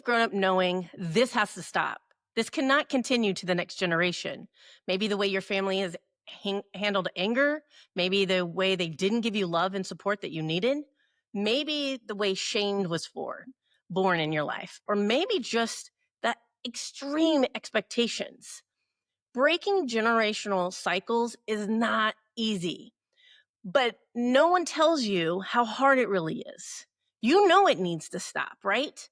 have grown up knowing this has to stop. This cannot continue to the next generation. Maybe the way your family has handled anger, maybe the way they didn't give you love and support that you needed, maybe the way shame was born in your life, or maybe just that extreme expectations. Breaking generational cycles is not easy, but no one tells you how hard it really is. You know it needs to stop, right?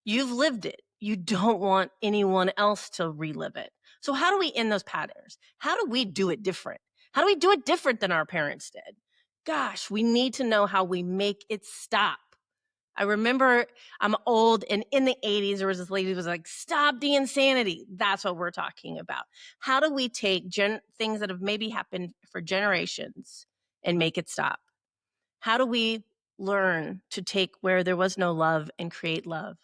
You've lived it. You don't want anyone else to relive it. So, how do we end those patterns? How do we do it different? How do we do it different than our parents did? Gosh, we need to know how we make it stop. I remember I'm old, and in the 80s, there was this lady who was like, stop the insanity. That's what we're talking about. How do we take things that have maybe happened for generations and make it stop? How do we learn to take where there was no love and create love?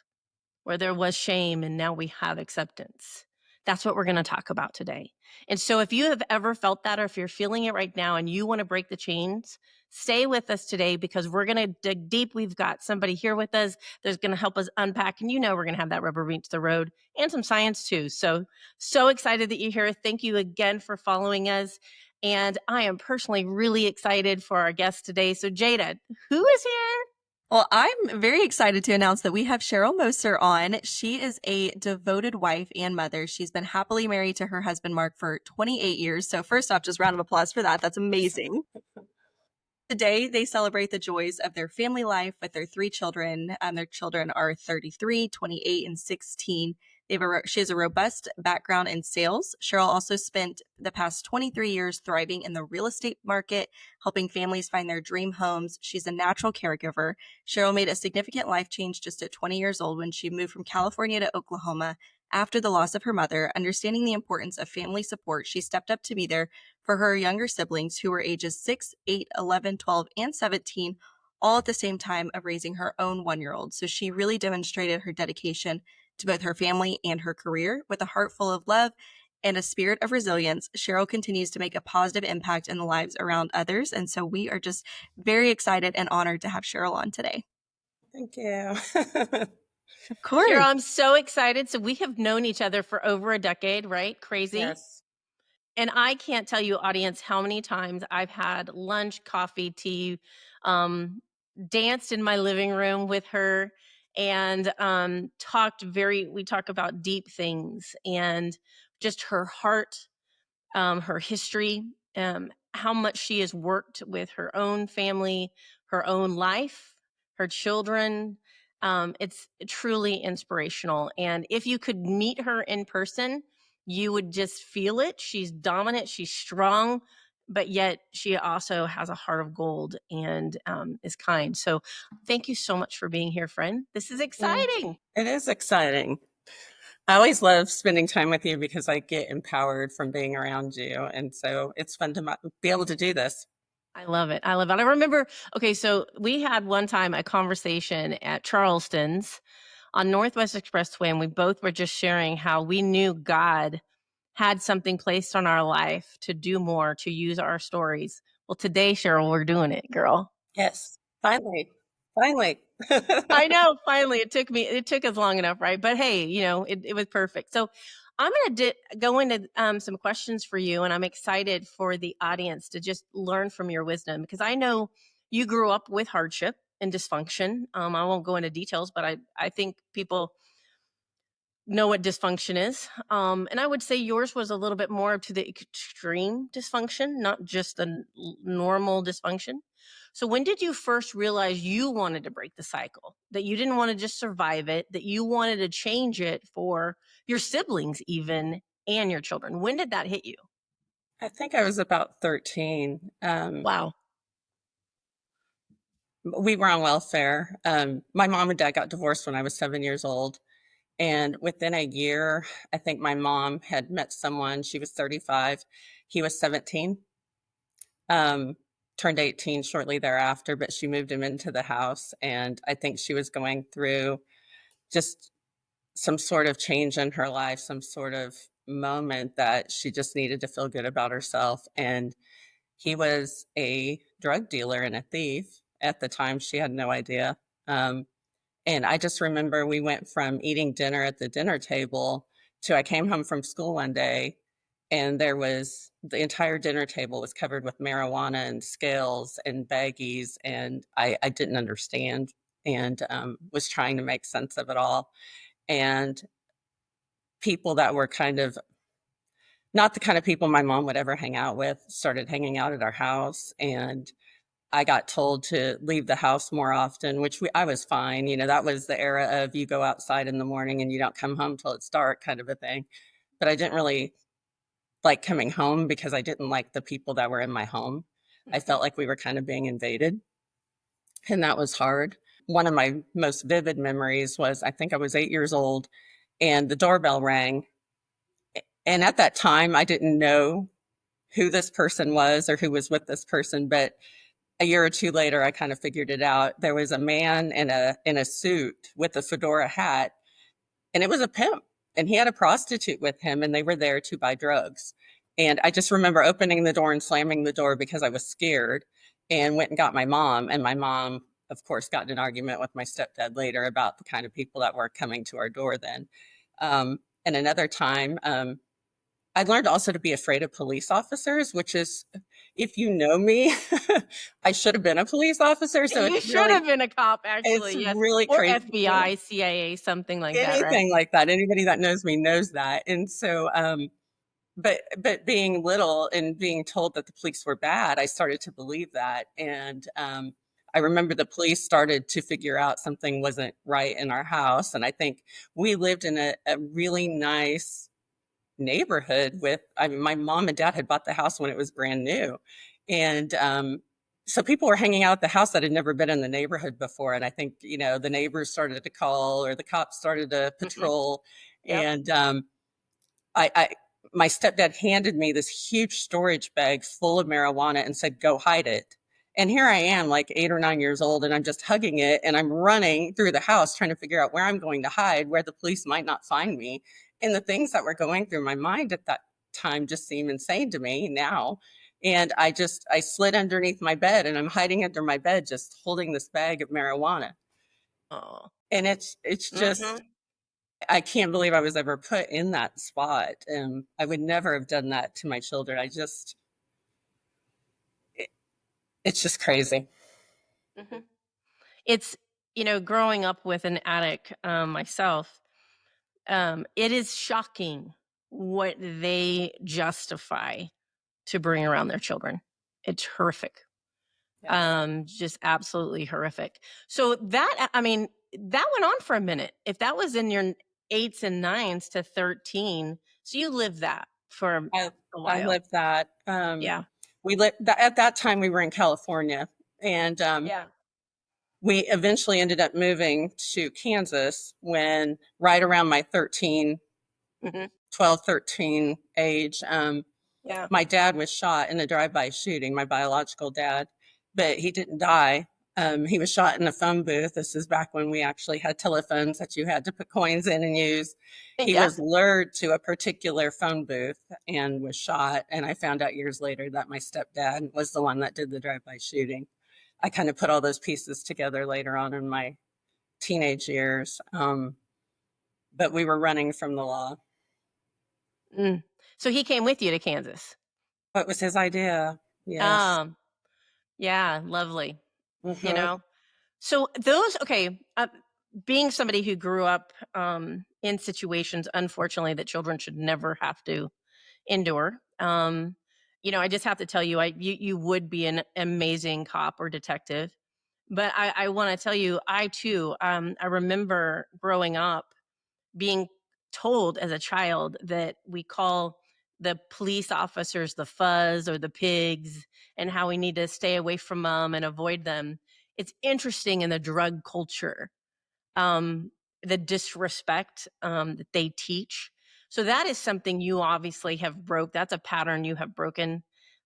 Where there was shame and now we have acceptance. That's what we're going to talk about today. And so if you have ever felt that, or if you're feeling it right now and you want to break the chains, stay with us today because we're going to dig deep. We've got somebody here with us that's going to help us unpack. And we're going to have that rubber meets the road and some science too. So excited that you're here. Thank you again for following us. And I am personally really excited for our guest today. So Jada, who is here? Well, I'm very excited to announce that we have Sheryl Moser on. She is a devoted wife and mother. She's been happily married to her husband, Mark, for 28 years. So first off, just round of applause for that. That's amazing. Today, they celebrate the joys of their family life with their 3 children. Their children are 33, 28, and 16. She has a robust background in sales. Sheryl also spent the past 23 years thriving in the real estate market, helping families find their dream homes. She's a natural caregiver. Sheryl made a significant life change just at 20 years old when she moved from California to Oklahoma after the loss of her mother. Understanding the importance of family support, she stepped up to be there for her younger siblings who were ages 6, 8, 11, 12, and 17, all at the same time of raising her own 1-year-old. So she really demonstrated her dedication to both her family and her career. With a heart full of love and a spirit of resilience, Sheryl continues to make a positive impact in the lives around others. And so we are just very excited and honored to have Sheryl on today. Thank you. Of course. Cheryl, I'm so excited. So we have known each other for over a decade, right? Crazy. Yes. And I can't tell you, audience, how many times I've had lunch, coffee, tea, danced in my living room with her and we talk about deep things and just her heart, her history, how much she has worked with her own family, her own life, her children. It's truly inspirational. And if you could meet her in person, you would just feel it. She's dominant, she's strong, but yet she also has a heart of gold and is kind. So thank you so much for being here, friend. This is exciting. It is exciting. I always love spending time with you because I get empowered from being around you. And so it's fun to be able to do this. I love it. I love it. I remember, okay, so we had one time a conversation at Charleston's on Northwest Expressway, and we both were just sharing how we knew God had something placed on our life to do more, to use our stories. Well, today, Sheryl, we're doing it, girl. Yes. Finally. Finally. I know, finally, it took us long enough, right? But hey, it was perfect. So I'm going to go into some questions for you, and I'm excited for the audience to just learn from your wisdom because I know you grew up with hardship and dysfunction. I won't go into details, but I think people know what dysfunction is. And I would say yours was a little bit more to the extreme dysfunction, not just the normal dysfunction. So when did you first realize you wanted to break the cycle, that you didn't want to just survive it, that you wanted to change it for your siblings even and your children? When did that hit you? I think I was about 13. Wow. We were on welfare. My mom and dad got divorced when I was 7 years old. And within a year, I think my mom had met someone. She was 35. He was 17. Um, Turned 18 shortly thereafter, but she moved him into the house. And I think she was going through just some sort of change in her life, some sort of moment that she just needed to feel good about herself. And he was a drug dealer and a thief at the time. She had no idea. And I just remember we went from eating dinner at the dinner table to I came home from school one day and there was the entire dinner table was covered with marijuana and scales and baggies. And I didn't understand and was trying to make sense of it all. And people that were kind of not the kind of people my mom would ever hang out with started hanging out at our house. And I got told to leave the house more often, which I was fine. You know, that was the era of you go outside in the morning and you don't come home till it's dark kind of a thing. But I didn't really like coming home because I didn't like the people that were in my home. I Mhm. felt like we were kind of being invaded, and that was hard. One of my most vivid memories was I think I was 8 years old and the doorbell rang. And at that time, I didn't know who this person was or who was with this person, but a year or two later, I kind of figured it out. There was a man in a suit with a fedora hat, and it was a pimp. And he had a prostitute with him, and they were there to buy drugs. And I just remember opening the door and slamming the door because I was scared, and went and got my mom. And my mom, of course, got in an argument with my stepdad later about the kind of people that were coming to our door then. And another time, I learned also to be afraid of police officers, which is, if you know me, I should have been a police officer. So You should have been a cop, actually, it's yes, really or crazy. FBI, CIA, something like that, right? Anything like that. Anybody that knows me knows that. And so, but being little and being told that the police were bad, I started to believe that. And I remember the police started to figure out something wasn't right in our house. And I think we lived in a really nice neighborhood with I mean my mom and dad had bought the house when it was brand new. And so people were hanging out at the house that had never been in the neighborhood before. And I think, you know, the neighbors started to call or the cops started to Mhm. patrol. Yep. And I my stepdad handed me this huge storage bag full of marijuana and said, "Go hide it." And here I am, like 8 or 9 years old, and I'm just hugging it and I'm running through the house trying to figure out where I'm going to hide, where the police might not find me. And the things that were going through my mind at that time just seem insane to me now. And I slid underneath my bed and I'm hiding under my bed, just holding this bag of marijuana. Oh. And it's just Mhm. I can't believe I was ever put in that spot. I would never have done that to my children. It, it's just crazy. Mhm. It's growing up with an addict, myself, it is shocking what they justify to bring around their children. It's horrific. Yes. Just absolutely horrific. So that I mean, that went on for a minute. If that was in your 8s and 9s to 13, so you lived that for I a I while. lived that. Yeah. We lived at that time we were in California, and Yeah. we eventually ended up moving to Kansas when right around my Mhm. 12, 13 age. Yeah. My dad was shot in a drive-by shooting, my biological dad, but he didn't die. He was shot in a phone booth. This is back when we actually had telephones that you had to put coins in and use. He Yeah. was lured to a particular phone booth and was shot. And I found out years later that my stepdad was the one that did the drive-by shooting. I kind of put all those pieces together later on in my teenage years. But we were running from the law. Mm. So he came with you to Kansas? What was his idea? Yes. Um, yeah, lovely. You Hmm. know? So those okay, being somebody who grew up, in situations, unfortunately, that children should never have to endure, I just have to tell you, you would be an amazing cop or detective. But I wanna tell you, I too, I remember growing up being told as a child that we call the police officers the fuzz or the pigs, and how we need to stay away from them and avoid them. It's interesting in the drug culture, um, the disrespect, that they teach. So that is something you obviously have broke. That's a pattern you have broken.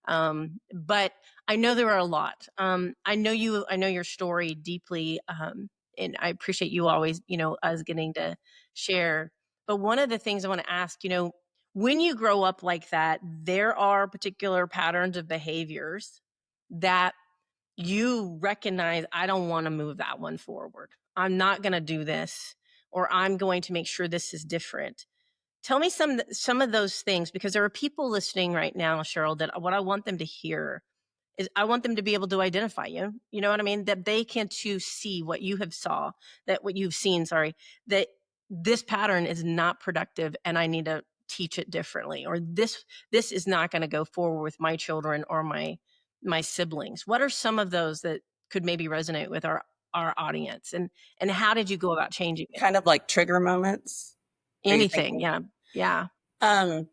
But I know there are a lot. I know your story deeply, and I appreciate you always, us getting to share. But one of the things I want to ask, when you grow up like that, there are particular patterns of behaviors that you recognize, I don't want to move that one forward. I'm not going to do this, or I'm going to make sure this is different. Tell me some of those things, because there are people listening right now, Sheryl, that what I want them to hear is I want them to be able to identify you. You know what I mean? That they can too see what you have saw, that what you've seen, sorry, that this pattern is not productive and I need to teach it differently, or this is not going to go forward with my children or my siblings. What are some of those that could maybe resonate with our audience, and how did you go about changing it? Kind of like trigger moments. Are you Anything. thinking? Yeah. Yeah. Um,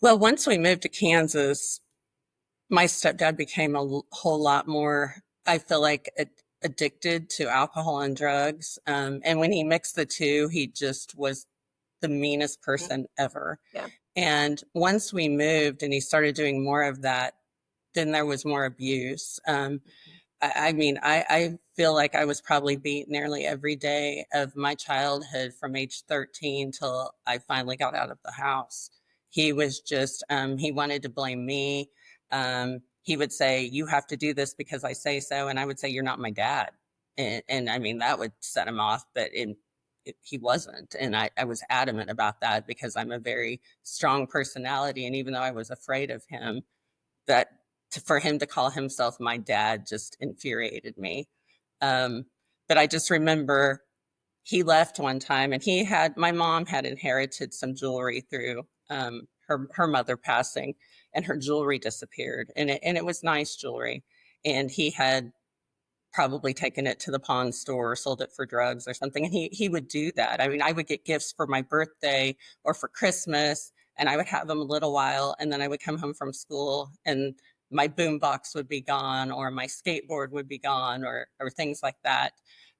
well, once we moved to Kansas, my stepdad became a whole lot more, I feel like, addicted to alcohol and drugs. And when he mixed the two, he just was the meanest Mhm. person ever. Yeah. And once we moved and he started doing more of that, then there was more abuse. I mean, I feel like I was probably beat nearly every day of my childhood from age 13 till I finally got out of the house. He was just, he wanted to blame me. He would say, "You have to do this because I say so." And I would say, "You're not my dad." And I mean, that would set him off, but he wasn't. And I was adamant about that because I'm a very strong personality. And even though I was afraid of him, that for him to call himself my dad just infuriated me. Um, but I just remember he left one time, and my mom had inherited some jewelry through her mother passing, and her jewelry disappeared, and it was nice jewelry, and he had probably taken it to the pawn store or sold it for drugs or something. And he would do that. I mean, I would get gifts for my birthday or for Christmas, and I would have them a little while, and then I would come home from school and my boom box would be gone, or my skateboard would be gone, or things like that.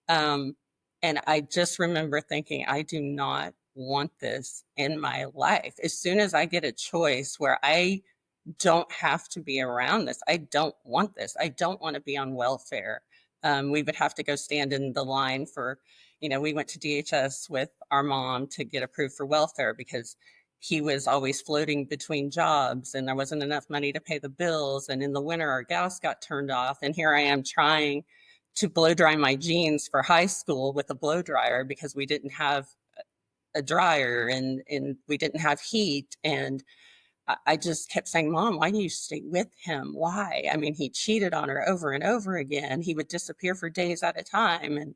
Um, and I just remember thinking, I do not want this in my life. As soon as I get a choice where I don't have to be around this. I don't want this. I don't want to be on welfare. We would have to go stand in the line for, we went to DHS with our mom to get approved for welfare because he was always floating between jobs and there wasn't enough money to pay the bills. And in the winter, our gas got turned off. And here I am trying to blow dry my jeans for high school with a blow dryer because we didn't have a dryer and we didn't have heat. And I just kept saying, "Mom, why do you stay with him? Why?" I mean, he cheated on her over and over again. He would disappear for days at a time.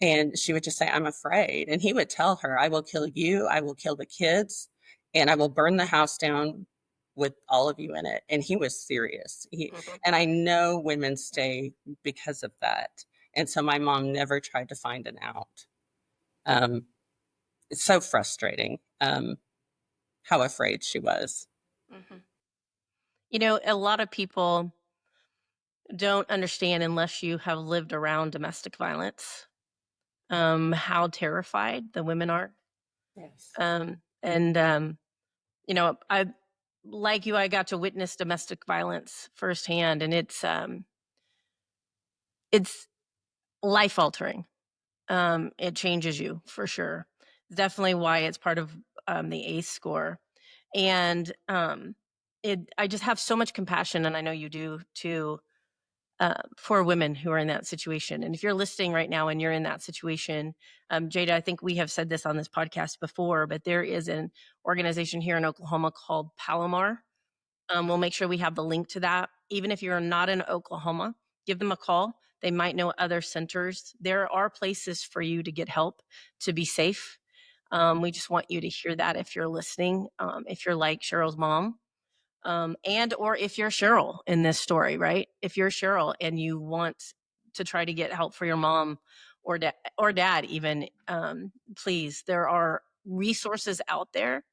And she would just say, "I'm afraid." And he would tell her, "I will kill you. I will kill the kids and I will burn the house down with all of you in it." And he was serious. Mhm. And I know women stay because of that. And so my mom never tried to find an out. Um, it's so frustrating, how afraid she was. Mhm. A lot of people don't understand, unless you have lived around domestic violence, how terrified the women are. Yes. And I like you, I got to witness domestic violence firsthand, and it's life altering. It changes you for sure. Definitely why it's part of the ACE score. And I just have so much compassion, and I know you do too, for women who are in that situation. And if you're listening right now and you're in that situation, Jada, I think we have said this on this podcast before, but there is an organization here in Oklahoma called Palomar. We'll make sure we have the link to that. Even if you're not in Oklahoma, give them a call. They might know other centers. There are places for you to get help, to be safe. We just want you to hear that if you're listening, if you're like Cheryl's mom, and or if you're Sheryl in this story, right? If you're Sheryl and you want to try to get help for your mom or dad, even, please, there are resources out there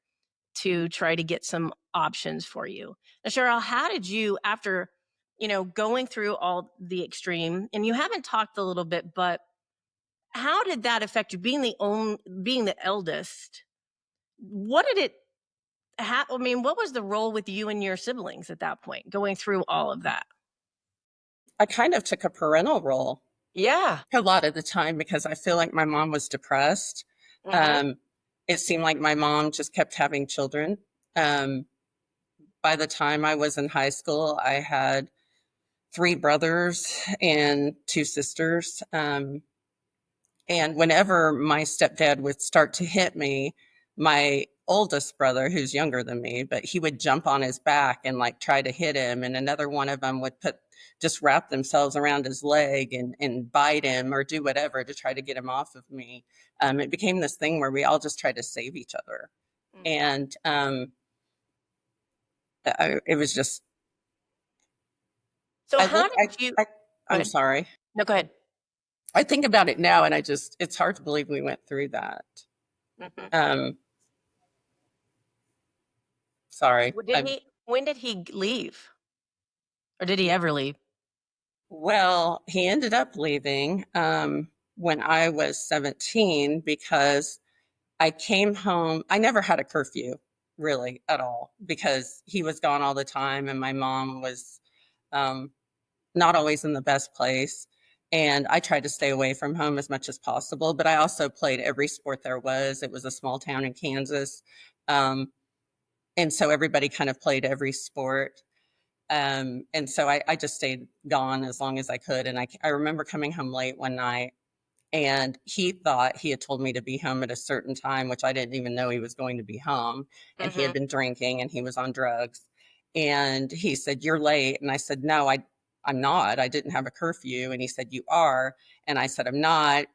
to try to get some options for you. Now, Sheryl, how did you, after going through all the extreme, and you haven't talked a little bit, but how did that affect you, being the eldest? What did it I mean, what was the role with you and your siblings at that point, going through all of that? I kind of took a parental role Yeah. a lot of the time because I feel like my mom was depressed. Mhm. Um, it seemed like my mom just kept having children. Um, by the time I was in high school, I had three brothers and two sisters. And whenever my stepdad would start to hit me, my oldest brother, who's younger than me, but he would jump on his back and like try to hit him. And another one of them would just wrap themselves around his leg and bite him or do whatever to try to get him off of me. It became this thing where we all just tried to save each other. Mhm. And it was just, So I how look, did you I, go I'm ahead. sorry. No, go ahead. I think about it now and it's hard to believe we went through that. Mhm. Um, sorry. When did he leave? Or did he ever leave? Well, he ended up leaving when I was 17 because I came home. I never had a curfew really at all because he was gone all the time and my mom was um, not always in the best place. And I tried to stay away from home as much as possible, but I also played every sport there was. It was a small town in Kansas. Um, and so everybody kind of played every sport. And so I just stayed gone as long as I could. And I remember coming home late one night and he thought he had told me to be home at a certain time, which I didn't even know he was going to be home. And he had Mhm. been drinking and he was on drugs. And he said, "You're late." And I said, "No, I'm not. I didn't have a curfew." And he said, "You are." And I said, "I'm not."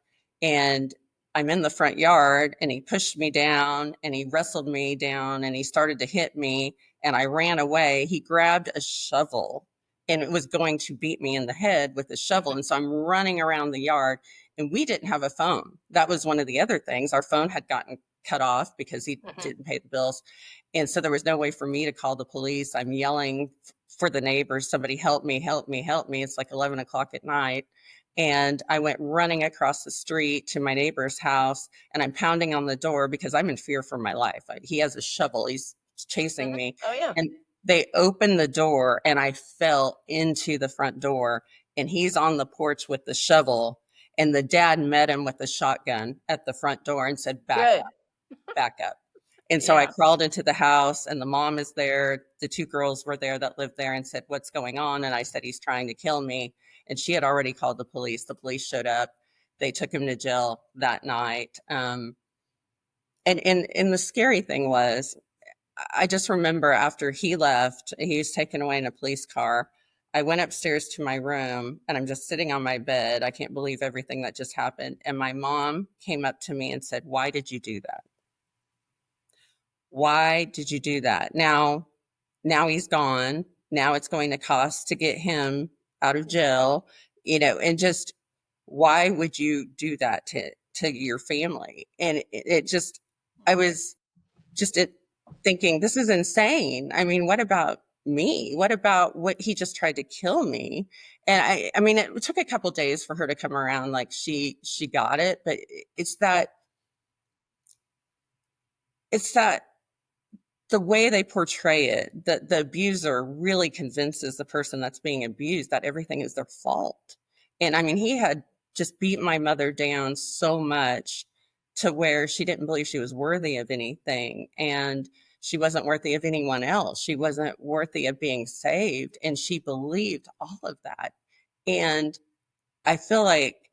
And I'm in the front yard and he pushed me down and he wrestled me down and he started to hit me and I ran away. He grabbed a shovel and it was going to beat me in the head with a shovel. Mhm. And so I'm running around the yard and we didn't have a phone. That was one of the other things. Our phone had gotten cut off because he Mhm. didn't pay the bills. And so there was no way for me to call the police. I'm yelling for the neighbors, somebody help me, help me, help me. It's like 11 o'clock at night. And I went running across the street to my neighbor's house and I'm pounding on the door because I'm in fear for my life. He has a shovel, he's chasing Mhm. me. Oh yeah. And they opened the door and I fell into the front door and he's on the porch with the shovel and the dad met him with a shotgun at the front door and said, "Back Good. up, back up." And so I Yeah. crawled into the house and the mom is there. The two girls were there that lived there and said, "What's going on?" And I said, "He's trying to kill me." And she had already called the police. The police showed up. They took him to jail that night. And the scary thing was, I just remember after he left, he was taken away in a police car. I went upstairs to my room and I'm just sitting on my bed. I can't believe everything that just happened. And my mom came up to me and said, "Why did you do that? Why did you do that?" Now he's gone. Now it's going to cost to get him out of jail, and just why would you do that to your family? And it just, I was just thinking, this is insane. I mean, what about me? What about what he just tried to kill me? And I mean, it took a couple days for her to come around. Like she got it, but it's that, it's that the way they portray it, the abuser really convinces the person that's being abused that everything is their fault. And I mean, he had just beat my mother down so much to where she didn't believe she was worthy of anything. And she wasn't worthy of anyone else. She wasn't worthy of being saved. And she believed all of that. And I feel like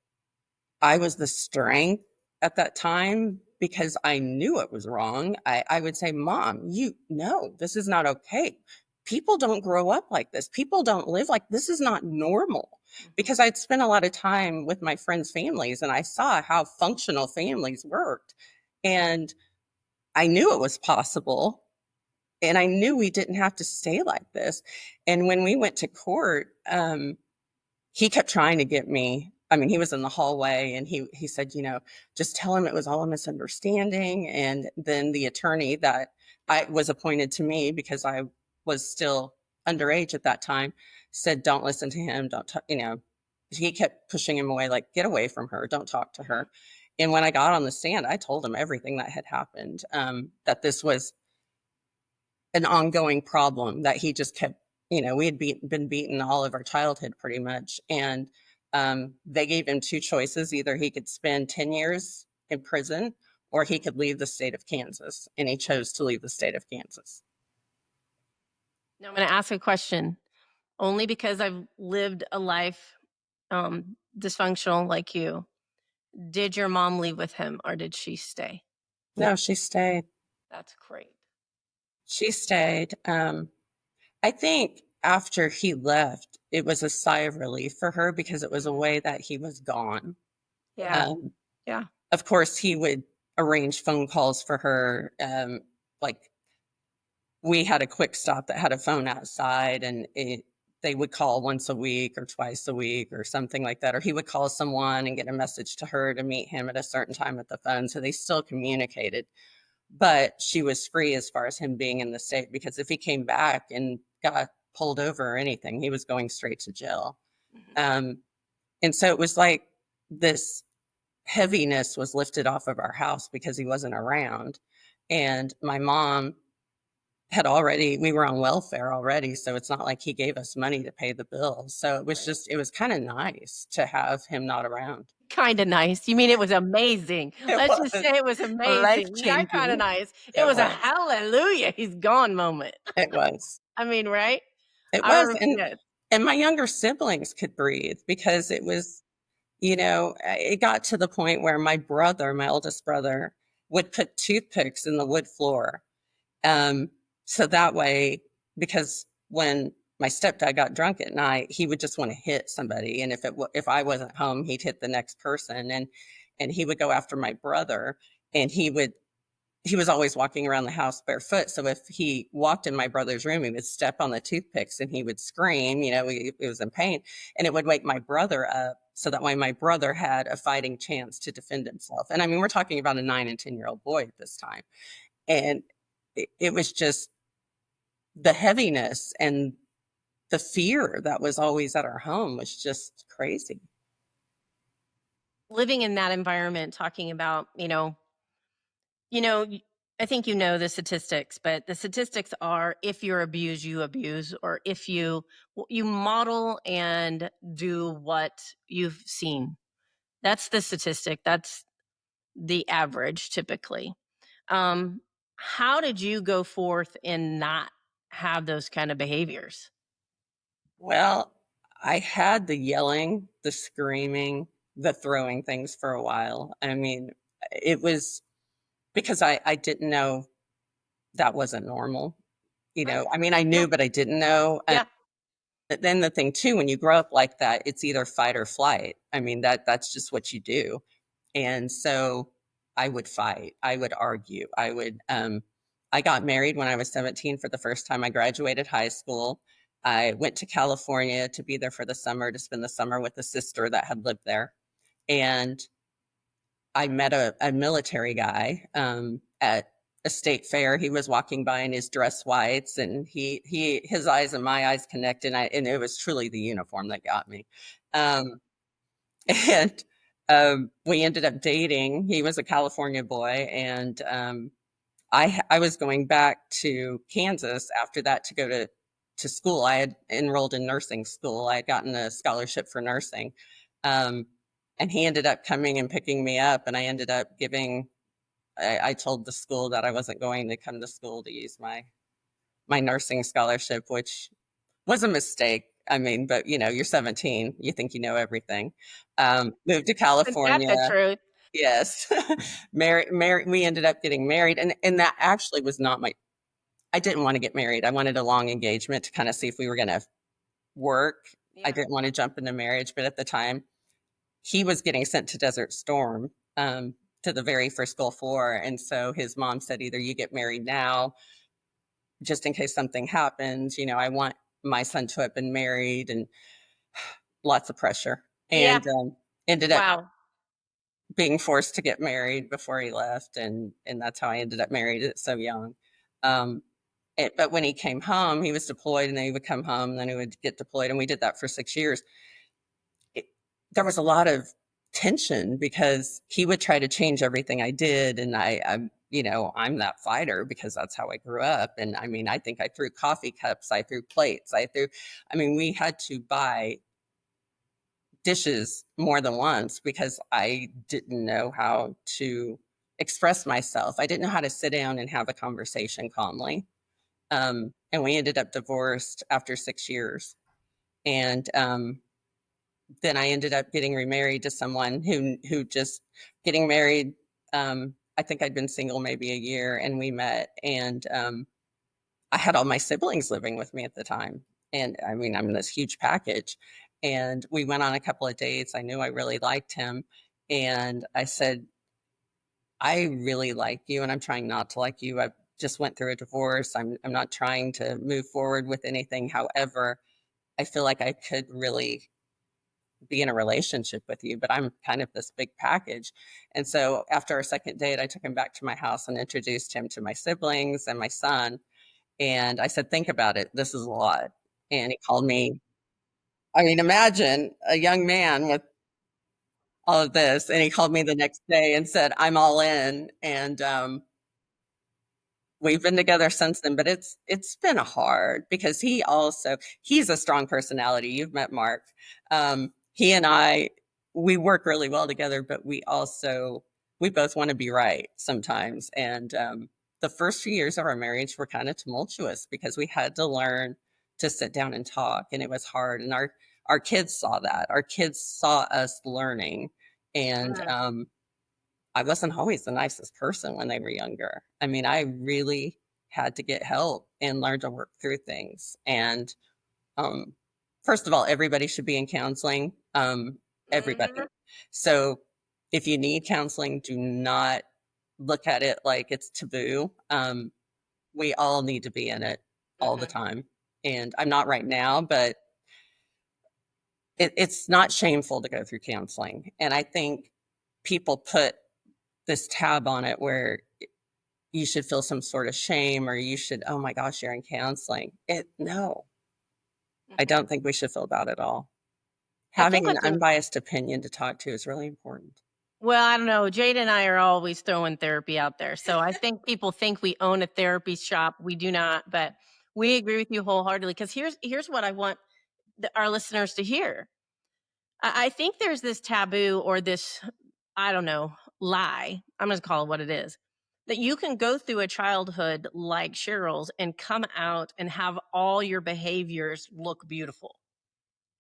I was the strength at that time because I knew it was wrong. I would say, "Mom, you know, this is not okay. People don't grow up like this. People don't live like this is not normal." Mhm. Because I'd spent a lot of time with my friends' families and I saw how functional families worked. And I knew it was possible. And I knew we didn't have to stay like this. And when we went to court, he kept trying to get me. I mean, he was in the hallway and he said, "Just tell him it was all a misunderstanding." And then the attorney that I was appointed to me because I was still underage at that time said, "Don't listen to him. Don't talk, he kept pushing him away, like, "Get away from her. Don't talk to Mhm. her." And when I got on the stand, I told him everything that had happened, that this was an ongoing problem that he just kept, we had been beaten all of our childhood pretty much. And they gave him two choices. Either he could spend 10 years in prison or he Mhm. could leave the state of Kansas. And he chose to leave the state of Kansas. Now I'm going to ask a question only because I've lived a life dysfunctional like you. Did your mom leave with him or did she stay? No, she stayed. That's great. She stayed. I think after he left, it was a sigh of relief for her because it was a way that he was gone. Yeah. Um, Yeah. of course, he would arrange phone calls for her. Like we had a quick stop that had a phone outside, and they would call once a week or twice a week or something like that. Or he would call someone and get a message to her to meet him at a certain time at the phone. So they still communicated, but she was free as far as him being in the state, because if he came back and got pulled over or anything, he was going straight to jail. Mhm. Um, and so it was like this heaviness was lifted off of our house because he wasn't around. And my mom we were on welfare already. So it's not like he gave us money to pay the bills. So Right. it was kind of nice to have him not around. Kinda nice. You mean it was amazing. It Let's just was say it was Life amazing, not kinda changing. nice. It it was a was hallelujah, he's gone moment. it was I mean, right? it was Our yes. and my younger siblings could breathe because it was, it got to the point where my oldest brother, would put toothpicks in the wood floor. Um, so that way, because when my stepdad got drunk at night, he would just want to hit somebody, and if I wasn't home, he'd hit the next person, and he would go after my brother, and he was always walking around the house barefoot. So if he walked in my brother's room, he would step on the toothpicks and he would scream, he was in pain, and it would wake my brother up. So that way my brother had a fighting chance to defend himself. And I mean, we're talking about a 9 and 10-year-old boy at this time. And it was just the heaviness and the fear that was always at our home was just crazy. Living in that environment, talking about, y I think you know the statistics, but the statistics are if you're abused, you abuse, or if you model and do what you've seen. That's the statistic, that's the average typically. Um, how did you go forth and not have those kind of behaviors? Well, I had the yelling, the screaming, the throwing things for a while. I mean, it was because I didn't know that wasn't normal. Right. I mean, I Yeah. knew, but I didn't know. And Yeah. then the thing too, when you grow up like that, it's either fight or flight. I mean, that's just what you do. And so I would fight, I would argue, I got married when I was 17 for the first time. I graduated high school. I went to California to be there for the summer, to spend the summer with a sister that had lived there. And I met a military guy at a state fair. He was walking by in his dress whites, and his eyes and my eyes connected. And it was truly the uniform that got me. Um, and we ended up dating. He was a California boy, and I was going back to Kansas after that to go to school. I had enrolled in nursing school. I had gotten a scholarship for nursing, um, and he ended up coming and picking me up. And I ended up giving. I told the school that I wasn't going to come to school to use my nursing scholarship, which was a mistake. I mean, but you're 17, you think you know everything. Moved to Isn't that the California. truth? Yes. Married, we ended up getting married, and that actually was not my I didn't want to get married. I wanted a long engagement to kind of see if we were going to work. I Yeah. didn't want to jump into marriage, but at the time, he was getting sent to Desert Storm, to the very first Gulf War, and so his mom said, either you get married now, just in case something happens. I want my son to have been married, and lots of pressure. Yeah. And ended up Wow. being forced to get married before he left, and that's how I ended up married at so young. Um, but when he came home, he was deployed, and then he would come home, and then he would get deployed, and we did that for 6 years. It, there was a lot of tension because he would try to change everything I did, and I'm that fighter because that's how I grew up. And I mean, I think I threw coffee cups, I threw plates, I mean, we had to buy dishes more than once because I didn't know how to express myself. I didn't know how to sit down and have a conversation calmly. And we ended up divorced after 6 years. And then I ended up getting remarried to someone who just getting married. I think I'd been single maybe a year, and we met, and I had all my siblings living with me at the time. And I mean, I'm this huge package. And we went on a couple of dates. I knew I really liked him. And I said, I really like you, and I'm trying not to like you. I just went through a divorce. I'm not trying to move forward with anything. However, I feel like I could really be in a relationship with you, but I'm kind of this big package. And so after our second date, I took him back to my house and introduced him to my siblings and my son. And I said, think about it. This is a lot. And he called me. I mean, imagine a young man with all of this. And he called me the next day and said, I'm all in. And we've been together since then, but it's been hard because he's a strong personality. You've met Mark. He and I, we work really well together, but we both want to be right sometimes. And the first few years of our marriage were kind of tumultuous because we had to learn to sit down and talk, and it was hard. And our kids saw that. Our kids saw us learning, and Mm. I wasn't always the nicest person when they were younger. I mean, I really had to get help and learn to work through things. And um, first of all, everybody should be in counseling. Everybody. Mhm. So if you need counseling, do not look at it like it's taboo. We all need to be in it all the Mhm. time. And I'm not right now, but it's not shameful to go through counseling. And I think people put this tab on it where you should feel some sort of shame or you should, oh my gosh, you're in counseling. No, I Mhm. don't think we should feel bad at all. I think Having an what's unbiased opinion to talk to is really important. well, I don't know. Jade and I are always throwing therapy out there. So I think people think we own a therapy shop. We do not, but we agree with you wholeheartedly. Because here's what I want our listeners to hear. I think there's this taboo or this, I don't know, lie. I'm going to call it what it is. That you can go through a childhood like Cheryl's and come out and have all your behaviors look beautiful.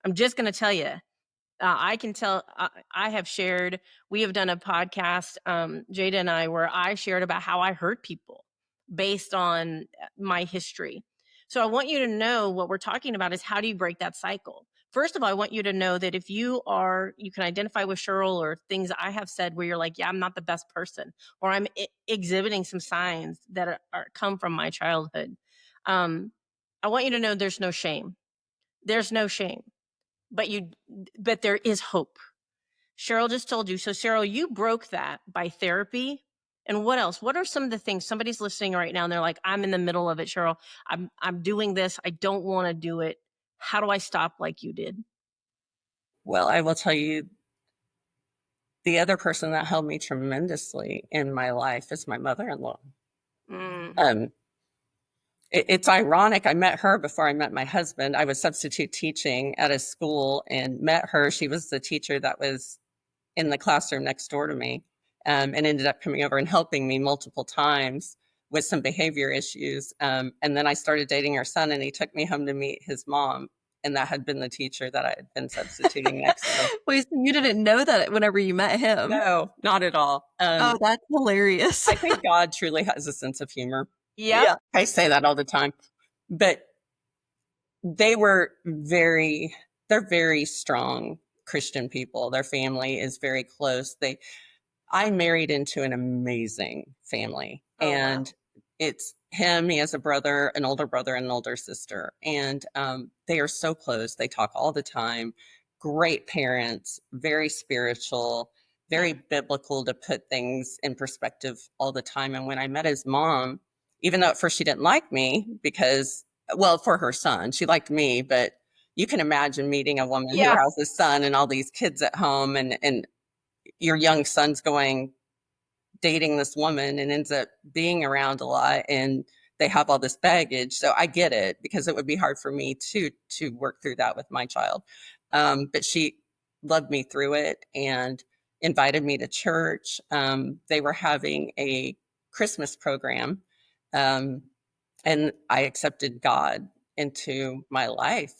I'm just going to tell you, I can tell I have shared, we have done a podcast, Jada and I, where I shared about how I hurt people based on my history. So I want you to know what we're talking about is how do you break that cycle? First of all, I want you to know that if you can identify with Cheryl or things I have said where you're like, yeah, I'm not the best person, or I'm exhibiting some signs that come from my childhood. Um, I want you to know there's no shame. There's no shame but there is hope. Cheryl just told you. So Cheryl, you broke that by therapy. And what else? What are some of the things somebody's listening right now and they're like, I'm in the middle of it, Cheryl. I'm doing this. I don't want to do it. How do I stop like you did? Well, I will tell you, the other person that helped me tremendously in my life is my mother-in-law. Mm. Um, it's ironic. I met her before I met my husband. I was substitute teaching at a school and met her. She was the teacher that was in the classroom next door to me, and ended up coming over and helping me multiple times with some behavior issues. And then I started dating her son, and he took me home to meet his mom. And that had been the teacher that I had been substituting next to. Wait, so you didn't know that whenever you met him? No, not at all. Oh, that's hilarious. I think God truly has a sense of humor. Yep. Yeah. I say that all the time. But they were they're very strong Christian people. Their family is very close. I married into an amazing family. Oh, wow. And it's him, he has a brother, an older brother, and an older sister. And they are so close. They talk all the time. Great parents, very spiritual, very Hmm. biblical to put things in perspective all the time. And when I met his mom, even though at first she didn't like me because, well, for her son, she liked me, but you can imagine meeting a woman who Yeah. has a son and all these kids at home, and your young son's going dating this woman and ends up being around a lot, and they have all this baggage. So I get it because it would be hard for me to work through that with my child. But she loved me through it and invited me to church. They were having a Christmas program, um, and I accepted God into my life.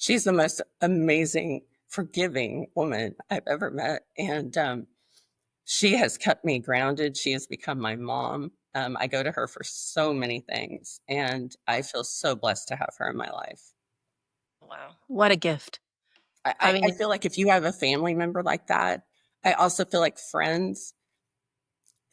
She's the most amazing, forgiving woman I've ever met. And she has kept me grounded. She has become my mom. I go to her for so many things, and I feel so blessed to have her in my life. Wow. What a gift. I, I I, I mean, feel like if you have a family member like that, I also feel like friends,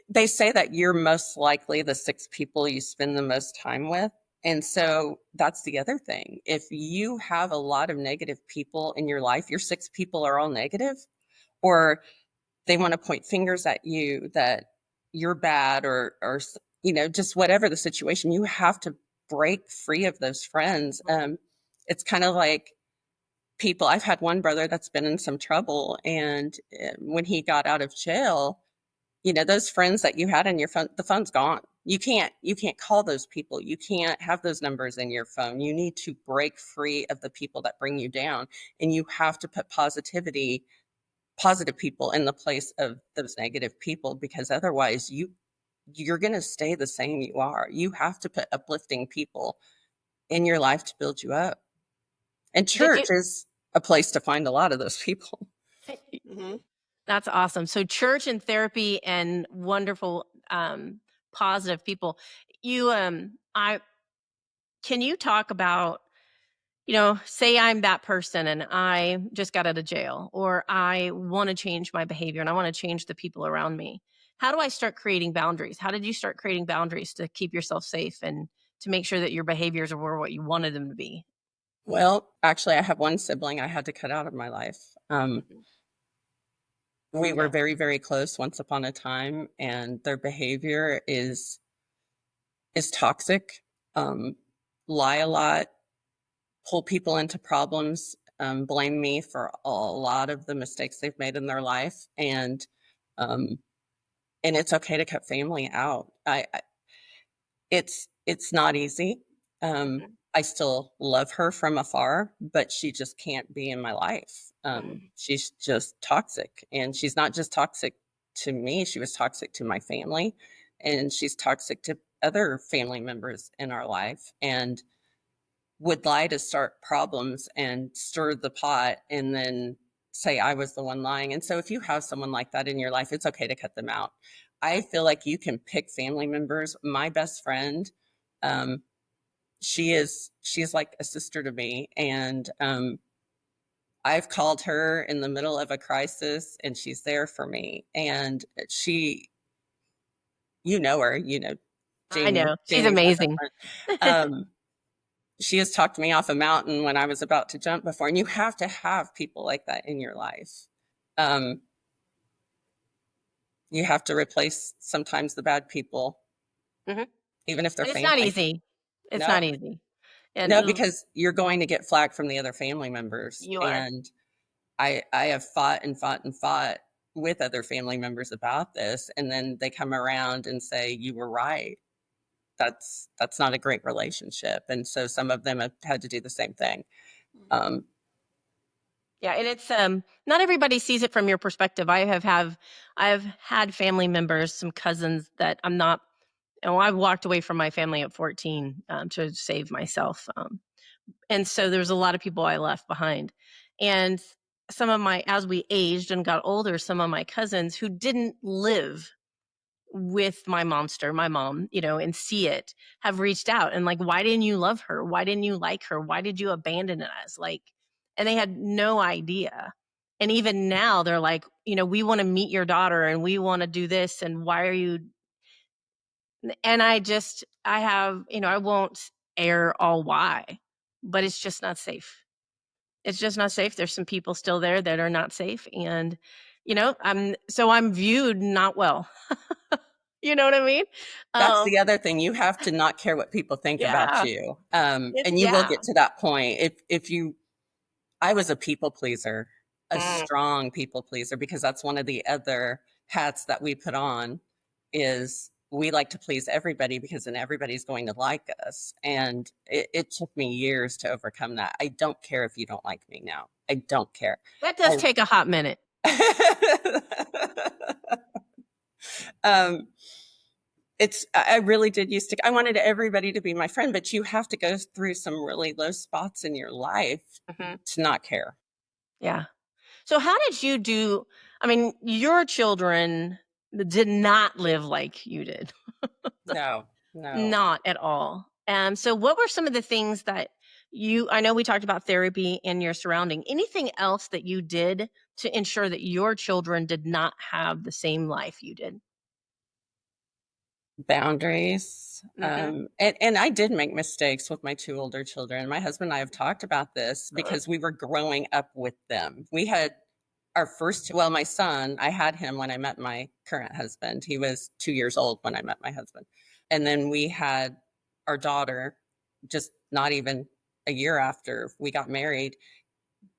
they say that you're most likely the six people you spend the most time with. And so that's the other thing. If you have a lot of negative people in your life, your six people are all negative, or they want to point fingers at you that you're bad, or just whatever the situation, you have to break free of those friends. It's kind of like people. I've had one brother that's been in some trouble, and when he got out of jail, those friends that you had in your phone, the phone's gone. You can't call those people. You can't have those numbers in your phone. You need to break free of the people that bring you down, and you have to put positive people in the place of those negative people, because otherwise you're going to stay the same you are. You have to put uplifting people in your life to build you up. And did you? church is a place to find a lot of those people. Hmm. That's awesome. So church and therapy and wonderful, positive people. You, I can you talk about, say I'm that person and I just got out of jail, or I want to change my behavior and I want to change the people around me. How do I start creating boundaries? How did you start creating boundaries to keep yourself safe and to make sure that your behaviors were what you wanted them to be? Well, actually, I have one sibling I had to cut out of my life. Mhm. We were Yeah. very, very close once upon a time, and their behavior is toxic. Um, Lie a lot, pull people into problems, blame me for a lot of the mistakes they've made in their life, um, and it's okay to cut family out. It's not easy. Mhm. I still love her from afar, but she just can't be in my life. Mhm. She's just toxic, and she's not just toxic to me. She was toxic to my family, and she's toxic to other family members in our life, and would lie to start problems and stir the pot, and then say I was the one lying. And so if you have someone like that in your life, it's okay to cut them out. I feel like you can pick family members. My best friend, um, she's like a sister to me, and I've called her in the middle of a crisis, and she's there for me. And you know her, I know. She's Jamie's my best amazing. friend. Um, she has talked me off a mountain when I was about to jump before. And you have to have people like that in your life. Um, you have to replace sometimes the bad people, Mhm. even if they're But it's not family. easy. It's No, not easy. And no, because you're going to get flack from the other family members. you are. And I have fought and fought and fought with other family members about this. And then they come around and say, you were right. That's not a great relationship. And so some of them have had to do the same thing. Um, Yeah, and it's not everybody sees it from your perspective. I've had family members, some cousins that I'm not. I walked away from my family at 14 to save myself, and so there's a lot of people I left behind, and some of my as we aged and got older, some of my cousins who didn't live with my monster, my mom, and see it, have reached out and like, why didn't you love her? Why didn't you like her? Why did you abandon us? Like, and they had no idea. And even now they're like, we want to meet your daughter and we want to do this. And why are you? And I have, I won't air all why, but it's just not safe. It's just not safe. There's some people still there that are not safe. And, I'm viewed not well. You know what I mean? That's Um, the other thing. You have to not care what people think about yeah, you. it's And you will yeah. get to that point. I was a people pleaser, a Mm. strong people pleaser, because that's one of the other hats that we put on is we like to please everybody because then everybody's going to like us. And it took me years to overcome that. I don't care if you don't like me now. I don't care. That does take a hot minute. I, um, I really did used to, I wanted everybody to be my friend, but you have to go through some really low spots in your life Mhm. to not care. Yeah. So how did you do I mean, your children did not live like you did. No, no. Not at all. So what were some of the things that I know we talked about therapy and your surrounding. Anything else that you did to ensure that your children did not have the same life you did? Boundaries. Mhm. And I did make mistakes with my two older children. My husband and I have talked about this because we were growing up with them. We had our first, well, my son, I had him when I met my current husband. He was 2 years old when I met my husband. And then we had our daughter just not even a year after we got married.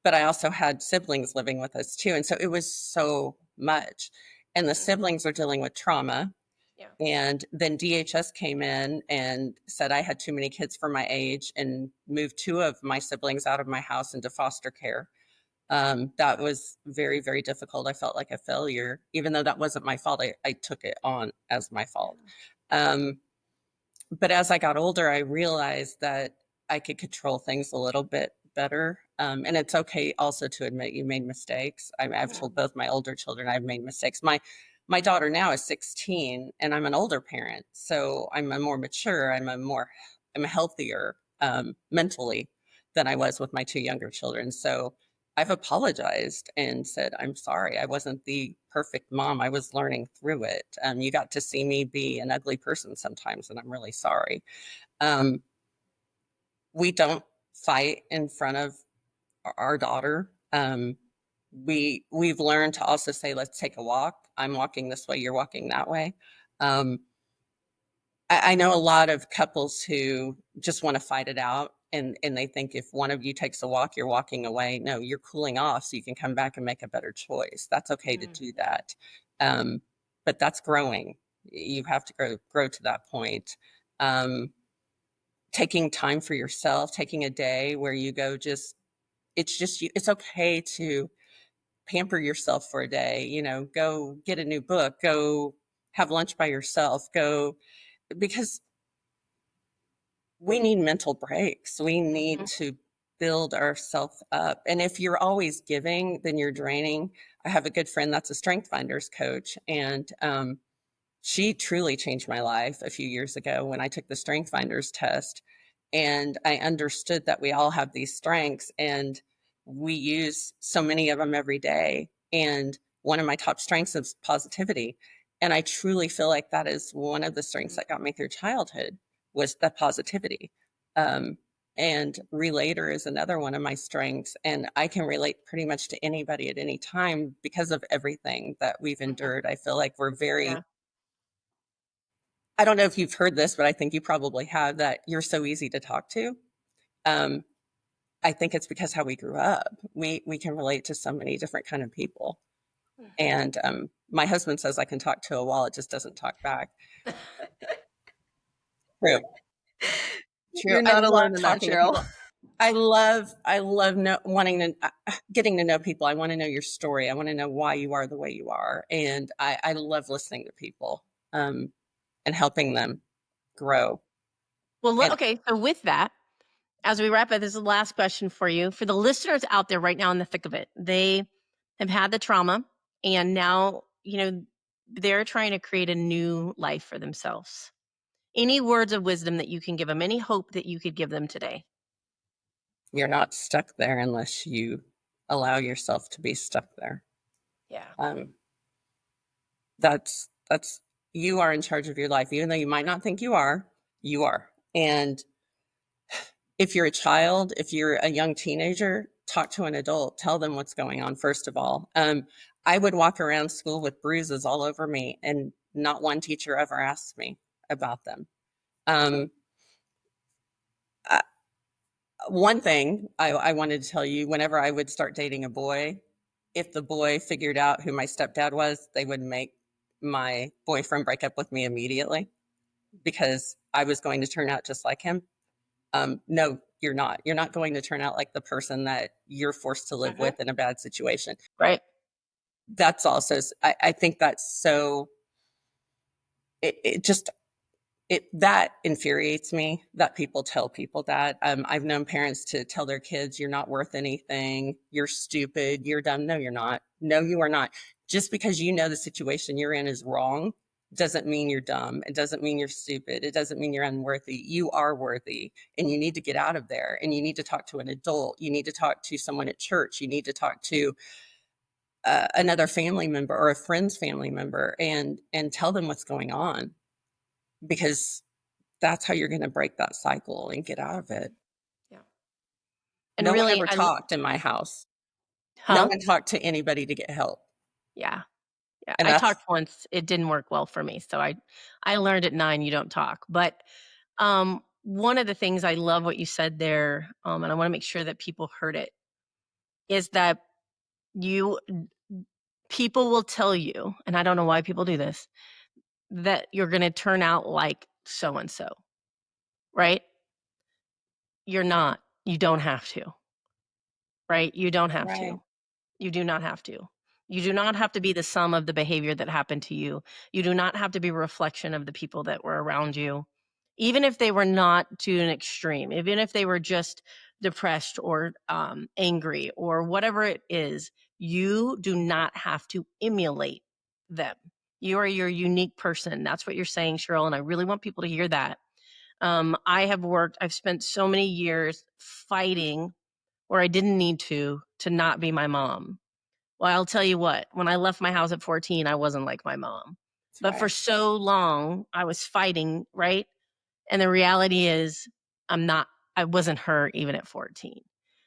But I also had siblings living with us too. And so it was so much. And the Mhm. siblings are dealing with trauma. Yeah. And then DHS came in and said I had too many kids for my age and moved two of my siblings out of my house into foster care. That was very, very difficult. I felt like a failure, even though that wasn't my fault. I took it on as my fault. Yeah. Um, but as I got older, I realized that I could control things a little bit better. And it's okay also to admit you made mistakes. I've Yeah. told both my older children I've made mistakes. My daughter now is 16, and I'm an older parent, so I'm a more mature. I'm a healthier mentally than I was with my two younger children. So I've apologized and said, I'm sorry. I wasn't the perfect mom. I was learning through it. You got to see me be an ugly person sometimes, and I'm really sorry. Um, we don't fight in front of our daughter. We've learned to also say, let's take a walk. I'm walking this way, you're walking that way. Um, I know a lot of couples who just want to fight it out, and they think if one of you takes a walk, you're walking away. No, you're cooling off so you can come back and make a better choice. That's okay to do Yeah. that. Um, but that's growing. You have to grow to that point. Um, Taking time for yourself, taking a day where you go just you, it's okay to pamper yourself for a day, go get a new book, go have lunch by yourself, go, because we need mental breaks. We need Mhm. to build ourselves up. And if you're always giving, then you're draining. I have a good friend that's a strength finders coach, and she truly changed my life a few years ago when I took the strength finders test. And I understood that we all have these strengths and we use so many of them every day. And one of my top strengths is positivity. And I truly feel like that is one of the strengths that got me through childhood was the positivity. Um, and relator is another one of my strengths. And I can relate pretty much to anybody at any time because of everything that we've Mhm. endured. I feel like we're Yeah. very, I don't know if you've heard this, but I think you probably have, that you're so easy to talk to. Um, I think it's because how we grew up. We can relate to so many different kind of people. Mhm. And my husband says I can talk to a wall; it just doesn't talk back. True, true. You're I not love alone in that, talking to Cheryl. people. I love wanting to getting to know people. I want to know your story. I want to know why you are the way you are, and I love listening to people um, and helping them grow. Well, And okay, so with that, as we wrap up, this is the last question for you. For the listeners out there right now in the thick of it, they have had the trauma and now, they're trying to create a new life for themselves. Any words of wisdom that you can give them, any hope that you could give them today? you're not stuck there unless you allow yourself to be stuck there. Yeah. Um, that's you are in charge of your life, even though you might not think you are. You are. And if you're a child, if you're a young teenager, talk to an adult. Tell them what's going on. First of all, I would walk around school with bruises all over me, and not one teacher ever asked me about them. Um, uh, One thing I wanted to tell you: whenever I would start dating a boy, if the boy figured out who my stepdad was, they would make my boyfriend break up with me immediately because I was going to turn out just like him. No, you're not. You're not going to turn out like the person that you're forced to live Hmm. with in a bad situation. Right. That's also, I think that's so, it just, that infuriates me that people tell people that. I've known parents to tell their kids, "You're not worth anything. You're stupid. You're dumb." No, you're not. No, you are not. Just because you know the situation you're in is wrong doesn't mean you're dumb. It doesn't mean you're stupid. It doesn't mean you're unworthy. You are worthy, and you need to get out of there. And you need to talk to an adult. You need to talk to someone at church. You need to talk to another family member or a friend's family member, and tell them what's going on, because that's how you're going to break that cycle and get out of it. Yeah. And No one really, ever talked in my house. No huh? one talked to anybody to get help. Yeah. Yeah. And I that's talked once. It didn't work well for me. So I learned at 9 you don't talk. But one of the things I love what you said there, and I want to make sure that people heard it, is that you people will tell you, and I don't know why people do this, that you're going to turn out like so and so, right? You're not. You don't have to, right? You don't have right. to. You do not have to. You do not have to be the sum of the behavior that happened to you. You do not have to be a reflection of the people that were around you, even if they were not to an extreme, even if they were just depressed or angry or whatever it is. You do not have to emulate them. You are your unique person. That's what you're saying, Cheryl. And I really want people to hear that. I've spent so many years fighting where I didn't need to not be my mom. Well, I'll tell you what, when I left my house at 14, I wasn't like my mom. That's But for right. so long, I was fighting, right? And the reality is, I wasn't her even at 14.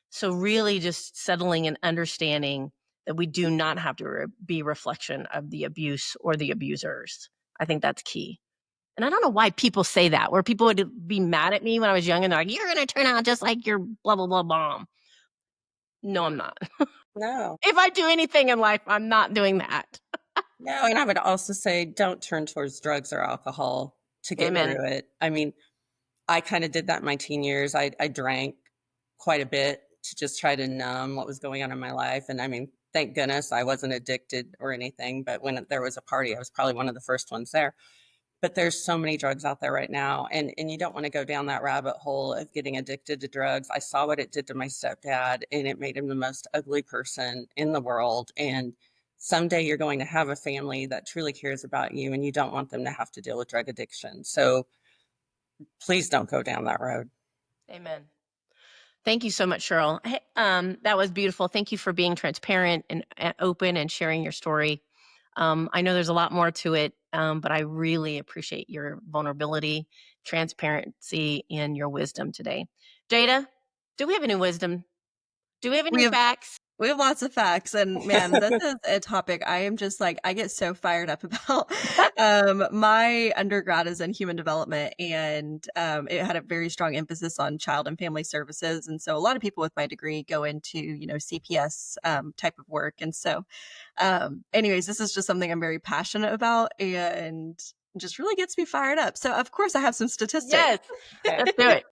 So, really, just settling and understanding that we do not have to be a reflection of the abuse or the abusers. I think that's key. And I don't know why people say that, where people would be mad at me when I was young and they're like, you're going to turn out just like your blah, blah, blah, mom. No, I'm not. No, If I do anything in life, I'm not doing that. no. And I would also say, don't turn towards drugs or alcohol to get Amen. through it. I mean, I kind of did that in my teen years. I drank quite a bit to just try to numb what was going on in my life. And I mean, thank goodness I wasn't addicted or anything. But when there was a party, I was probably one of the first ones there. But there's so many drugs out there right now, and you don't want to go down that rabbit hole of getting addicted to drugs. I saw what it did to my stepdad, and it made him the most ugly person in the world. And someday you're going to have a family that truly cares about you, and you don't want them to have to deal with drug addiction. So please don't go down that road. Amen. Thank you so much, Cheryl. Hey, that was beautiful. Thank you for being transparent and open and sharing your story. I know there's a lot more to it, but I really appreciate your vulnerability, transparency, and your wisdom today. Jada, do we have any wisdom? Do we have We any have facts? We have lots of facts, and man, this is a topic I am just like, I get so fired up about. My undergrad is in human development, and it had a very strong emphasis on child and family services. And so a lot of people with my degree go into, CPS type of work. And so, anyways, this is just something I'm very passionate about and just really gets me fired up. So, of course, I have some statistics. Yes. Okay. Let's do it.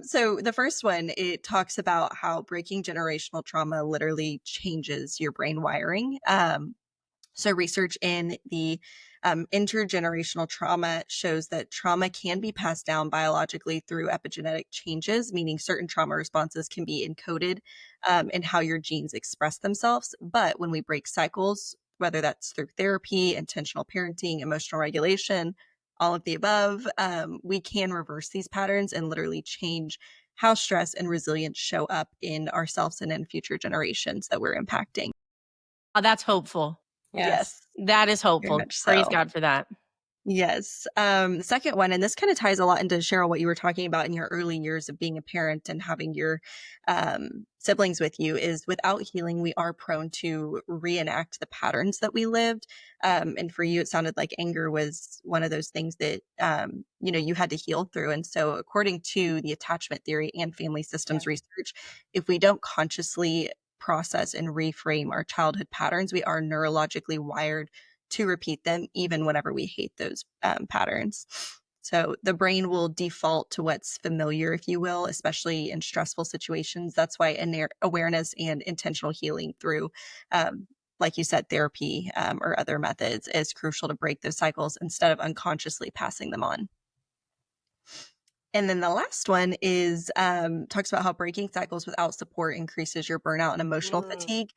So the first one, it talks about how breaking generational trauma literally changes your brain wiring. So research in the intergenerational trauma shows that trauma can be passed down biologically through epigenetic changes, meaning certain trauma responses can be encoded in how your genes express themselves. But when we break cycles, whether that's through therapy, intentional parenting, emotional regulation, all of the above, we can reverse these patterns and literally change how stress and resilience show up in ourselves and in future generations that we're impacting. Oh, that's hopeful. Yes. Yes, That is very hopeful. much Praise so. God for that. Yes. The second one, and this kind of ties a lot into Cheryl, what you were talking about in your early years of being a parent and having your siblings with you, is without healing, we are prone to reenact the patterns that we lived. And for you, it sounded like anger was one of those things that, you had to heal through. And so according to the attachment theory and family Yeah. systems research, if we don't consciously process and reframe our childhood patterns, we are neurologically wired to repeat them even whenever we hate those patterns. So the brain will default to what's familiar, if you will, especially in stressful situations. That's why awareness and intentional healing through like you said, therapy or other methods is crucial to break those cycles instead of unconsciously passing them on. And then the last one is talks about how breaking cycles without support increases your burnout and emotional fatigue.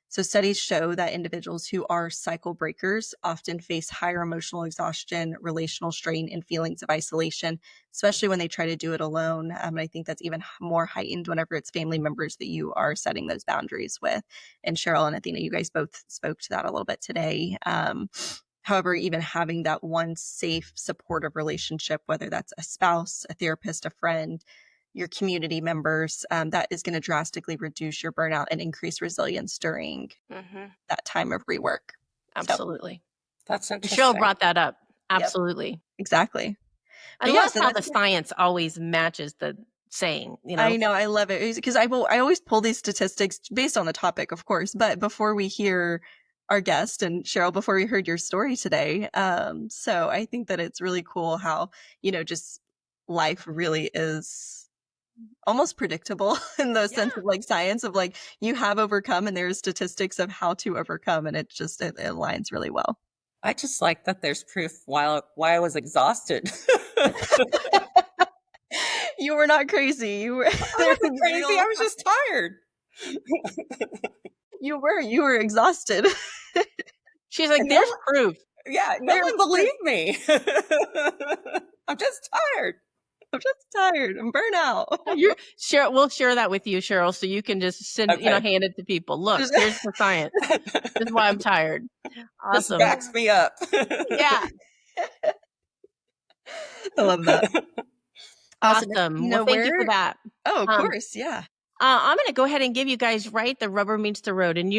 So studies show that individuals who are cycle breakers often face higher emotional exhaustion, relational strain, and feelings of isolation, especially when they try to do it alone. And I think that's even more heightened whenever it's family members that you are setting those boundaries with. And Sheryl and Athena, you guys both spoke to that a little bit today. However, even having that one safe, supportive relationship, whether that's a spouse, a therapist, a friend, your community members, that is going to drastically reduce your burnout and increase resilience during that time of rework. Absolutely. That's Cheryl interesting. brought that up. Yep. Absolutely. Exactly. I But love so how the that's it. science always matches the saying, I know, I love it because I always pull these statistics based on the topic, of course. But before we hear our guest and Sheryl, before we heard your story today, so I think that it's really cool how just life really is almost predictable in the sense of like science of like you have overcome and there's statistics of how to overcome, and it aligns really well. I just like that there's proof why I was exhausted. You were not crazy. You were I wasn't crazy. I was just tired. you were exhausted. She's like, And there's proof. no one believed me. I'm just tired. I'm just tired. I'm burnt out. We'll share that with you, Sheryl, so you can just send, Okay. hand it to people. Look, here's the science. This is why I'm tired. This Awesome. backs me up. Yeah. I love that. Awesome. Well, thank you for that. Oh, of course. Yeah. I'm going to go ahead and give you guys the rubber meets the road. And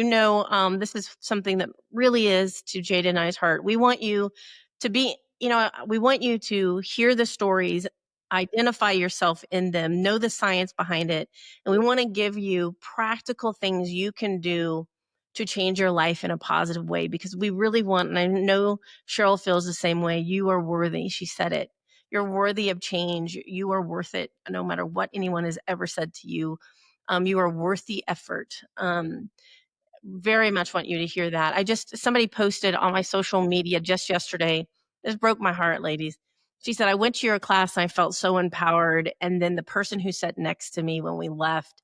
this is something that really is to Jada and I's heart. We want you to be, we want you to hear the stories, identify yourself in them, know the science behind it. And we want to give you practical things you can do to change your life in a positive way, because we really want, and I know Sheryl feels the same way, you are worthy. She said it. You're worthy of change. You are worth it, no matter what anyone has ever said to you. You are worth the effort. Very much want you to hear that. Somebody posted on my social media just yesterday. This broke my heart, ladies. She said, I went to your class and I felt so empowered. And then the person who sat next to me when we left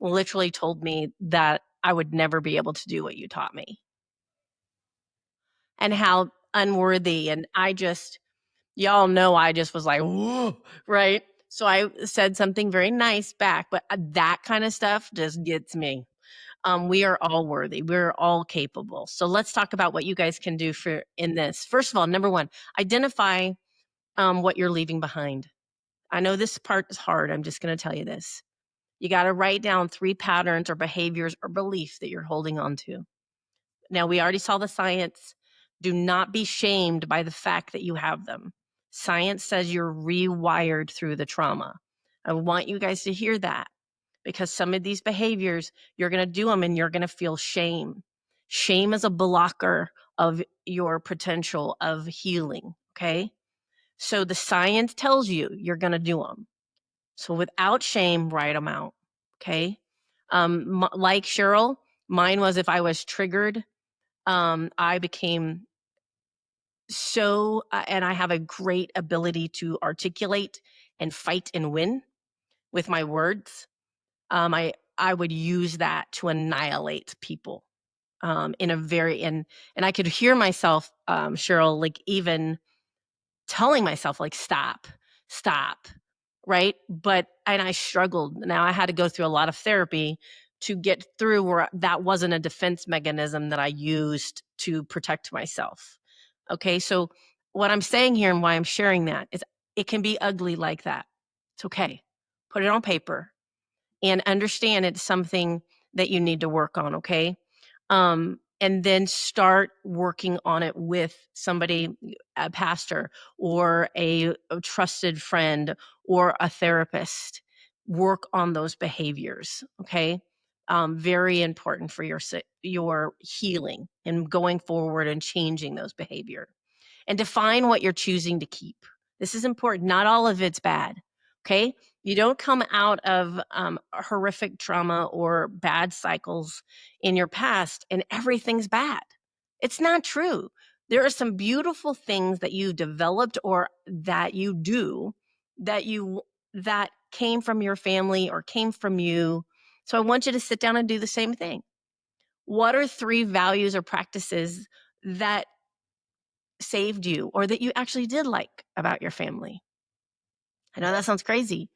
literally told me that I would never be able to do what you taught me. And how unworthy. And y'all know I just was like, whoa, right? So I said something very nice back, but that kind of stuff just gets me. We are all worthy. We're all capable. So let's talk about what you guys can do in this. First of all, number one, identify what you're leaving behind. I know this part is hard. I'm just going to tell you this. You got to write down 3 patterns or behaviors or beliefs that you're holding on to. Now, we already saw the science. Do not be shamed by the fact that you have them. Science says you're rewired through the trauma. I want you guys to hear that, because some of these behaviors, you're going to do them and you're going to feel shame. Shame is a blocker of your potential of healing, okay? So the science tells you you're going to do them. So without shame, write them out, okay? Like Sheryl, mine was if I was triggered, I became and I have a great ability to articulate and fight and win with my words. I would use that to annihilate people in a very, and I could hear myself, Sheryl, like even telling myself like, stop, right? And I struggled. Now I had to go through a lot of therapy to get through where that wasn't a defense mechanism that I used to protect myself. Okay, so what I'm saying here and why I'm sharing that is it can be ugly like that. It's okay. Put it on paper and understand it's something that you need to work on, okay? And then start working on it with somebody, a pastor or a trusted friend or a therapist. Work on those behaviors, okay? Very important for your healing and going forward and changing those behavior. And define what you're choosing to keep. This is important. Not all of it's bad. Okay. You don't come out of horrific trauma or bad cycles in your past and everything's bad. It's not true. There are some beautiful things that you developed or that you do that came from your family or came from you. So I want you to sit down and do the same thing. What are 3 values or practices that saved you or that you actually did like about your family? I know that sounds crazy,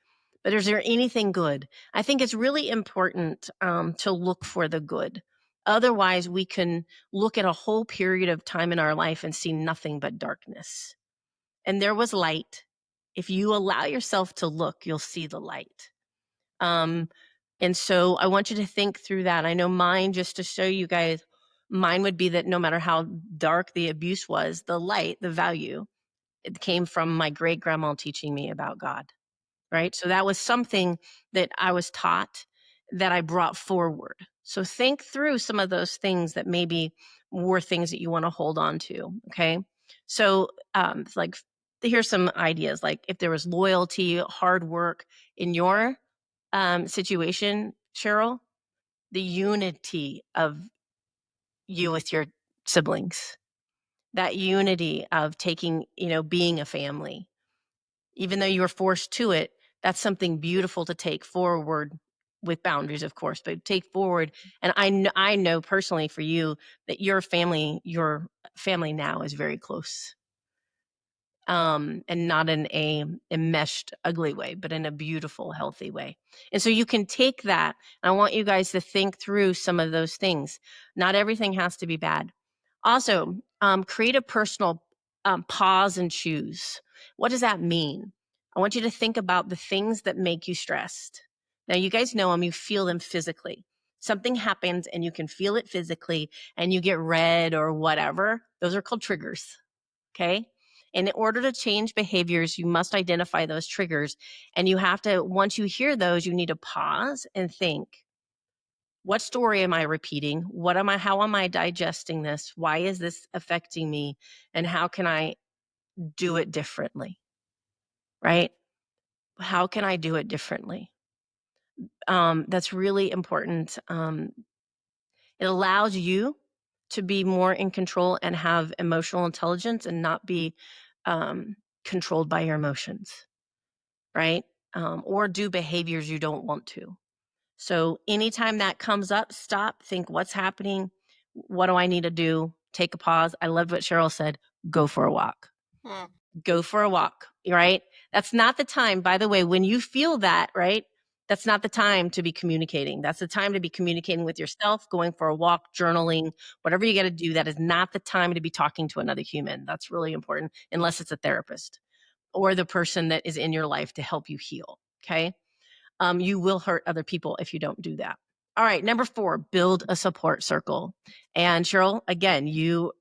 but is there anything good? I think it's really important to look for the good. Otherwise, we can look at a whole period of time in our life and see nothing but darkness. And there was light. If you allow yourself to look, you'll see the light. Um, and so I want you to think through that. I know mine, just to show you guys, mine would be that no matter how dark the abuse was, the light, the value, it came from my great grandma teaching me about God. Right? So that was something that I was taught that I brought forward. So think through some of those things that maybe were things that you want to hold on to. Okay. So, like, here's some ideas. Like, if there was loyalty, hard work in your situation, Cheryl, the unity of you with your siblings, that unity of taking, being a family, even though you were forced to it, that's something beautiful to take forward with boundaries, of course, but take forward. And I know personally for you that your family now is very close. And not in a enmeshed, ugly way, but in a beautiful, healthy way. And so you can take that. I want you guys to think through some of those things. Not everything has to be bad. Also, create a personal pause and choose. What does that mean? I want you to think about the things that make you stressed. Now, you guys know them, you feel them physically. Something happens and you can feel it physically and you get red or whatever. Those are called triggers. Okay. And in order to change behaviors, you must identify those triggers. And you have to, once you hear those, you need to pause and think, what story am I repeating? How am I digesting this? Why is this affecting me? And how can I do it differently? Right? How can I do it differently? That's really important. It allows you to be more in control and have emotional intelligence and not be um, controlled by your emotions, right? Or do behaviors you don't want to. So anytime that comes up, stop, think what's happening. What do I need to do? Take a pause. I loved what Cheryl said. Go for a walk. Hmm. Go for a walk, right? That's not the time, by the way, when you feel that, right? That's not the time to be communicating. That's the time to be communicating with yourself, going for a walk, journaling, whatever you got to do. That is not the time to be talking to another human. That's really important, unless it's a therapist or the person that is in your life to help you heal. Okay. You will hurt other people if you don't do that. All right, number 4, build a support circle. And Cheryl, again, you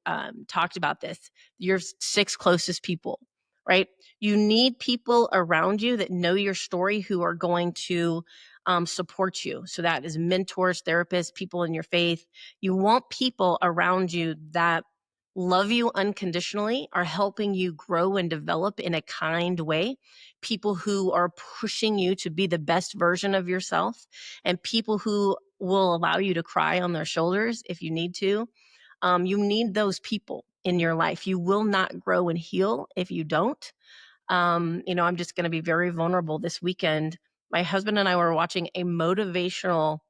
talked about this. Your 6 closest people, right? You need people around you that know your story who are going to support you. So that is mentors, therapists, people in your faith. You want people around you that love you unconditionally, are helping you grow and develop in a kind way, people who are pushing you to be the best version of yourself, and people who will allow you to cry on their shoulders if you need to. You need those people in your life. You will not grow and heal if you don't. I'm just going to be very vulnerable this weekend. My husband and I were watching a motivational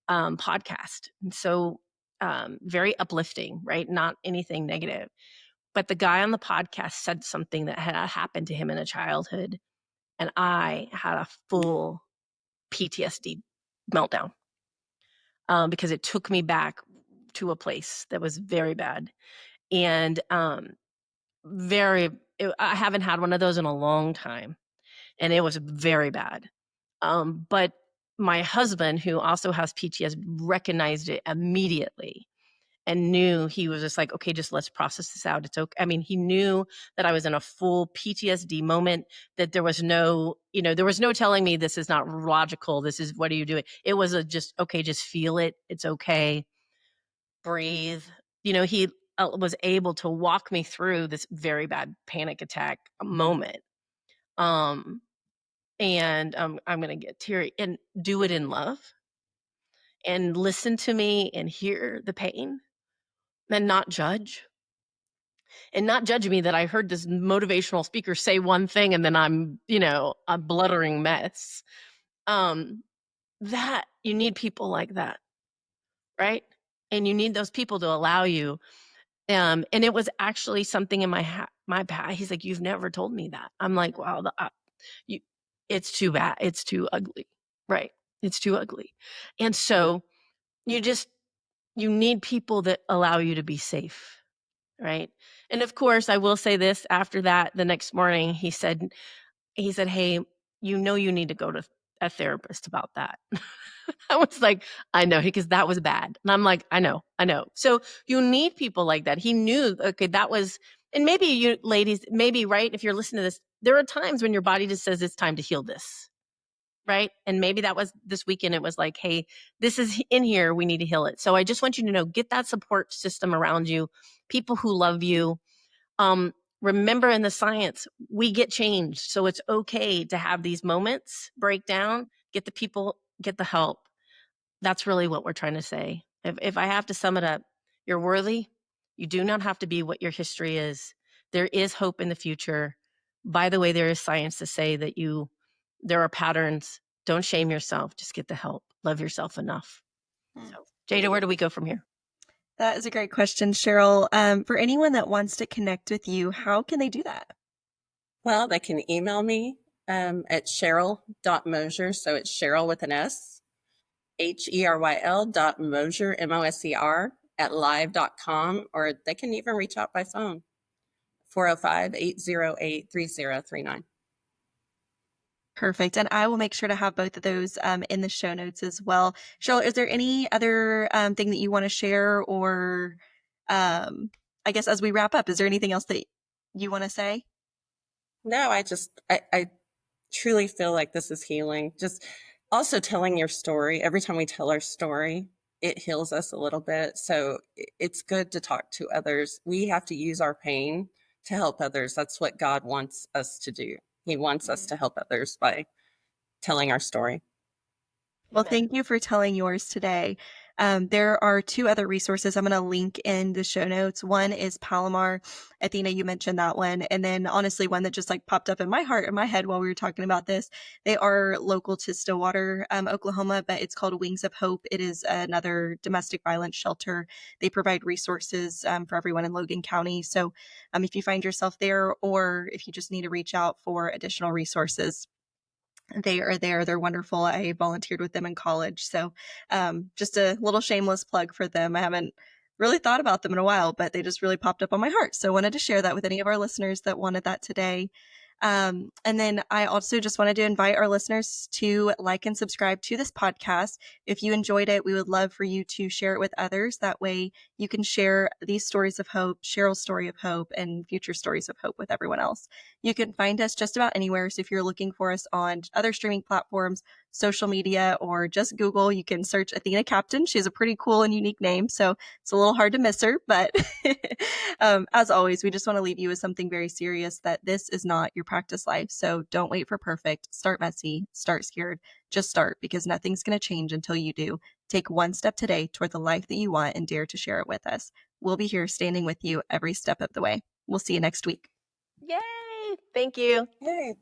podcast. And so very uplifting, right? Not anything negative. But the guy on the podcast said something that had happened to him in a childhood. And I had a full PTSD meltdown because it took me back to a place that was very bad. And I haven't had one of those in a long time. And it was very bad. But my husband, who also has PTSD, recognized it immediately and knew. He was just like, okay, just let's process this out. It's okay. I mean, he knew that I was in a full PTSD moment, that there was no telling me this is not logical. This is, what are you doing? It was just, okay, just feel it. It's okay. Breathe. He was able to walk me through this very bad panic attack moment. Um, and I'm going to get teary, and do it in love and listen to me and hear the pain and not judge, and not judge me that I heard this motivational speaker say one thing and then I'm, a bluttering mess. Um, that you need people like that, right? And you need those people to allow you. And it was actually something in my past. He's like, "You've never told me that." I'm like, "Wow, you, it's too bad. It's too ugly, right? It's too ugly." And so you just you need people that allow you to be safe, right? And of course, I will say this. After that, the next morning, he said, "Hey, you need to go to a therapist about that." I was like, "I know," because that was bad. And I'm like, "I know, I know." So you need people like that. He knew, okay, that was, and maybe you ladies, maybe, right? If you're listening to this, there are times when your body just says it's time to heal this, right? And maybe that was this weekend. It was like, "Hey, this is in here. We need to heal it." So I just want you to know, get that support system around you, people who love you. Um, Remember, in the science, we get changed. So it's okay to have these moments, break down, get the people, get the help. That's really what we're trying to say. If I have to sum it up, you're worthy. You do not have to be what your history is. There is hope in the future. By the way, there is science to say that there are patterns. Don't shame yourself. Just get the help. Love yourself enough. So, Jada, where do we go from here? That is a great question, Cheryl. For anyone that wants to connect with you, how can they do that? Well, they can email me at Sheryl.Moser. So it's Cheryl with an S, HERYL.Moser, MOSER, at live.com, or they can even reach out by phone, 405-808-3039. Perfect. And I will make sure to have both of those in the show notes as well. Cheryl, is there any other thing that you want to share, or I guess as we wrap up, is there anything else that you want to say? No, I truly feel like this is healing. Just also telling your story. Every time we tell our story, it heals us a little bit. So it's good to talk to others. We have to use our pain to help others. That's what God wants us to do. He wants us to help others by telling our story. Well, Amen. thank you for telling yours today. There are two other resources I'm going to link in the show notes. One is Palomar. Athena, you mentioned that one. And then honestly, one that just like popped up in my heart, in my head while we were talking about this. They are local to Stillwater, Oklahoma, but it's called Wings of Hope. It is another domestic violence shelter. They provide resources for everyone in Logan County. So if you find yourself there, or if you just need to reach out for additional resources, they are there. They're wonderful. I volunteered with them in college. So just a little shameless plug for them. I haven't really thought about them in a while, but they just really popped up on my heart. So I wanted to share that with any of our listeners that wanted that today. And then I also just wanted to invite our listeners to like and subscribe to this podcast. If you enjoyed it, we would love for you to share it with others. That way you can share these stories of hope, Cheryl's story of hope, and future stories of hope with everyone else. You can find us just about anywhere. So if you're looking for us on other streaming platforms, social media, or just Google, you can search Athena Captain. She has a pretty cool and unique name, so it's a little hard to miss her. But as always, we just want to leave you with something very serious, that this is not your practice life. So don't wait for perfect. Start messy. Start scared. Just start, because nothing's going to change until you do. Take one step today toward the life that you want and dare to share it with us. We'll be here standing with you every step of the way. We'll see you next week. Yay! Thank you. Hey,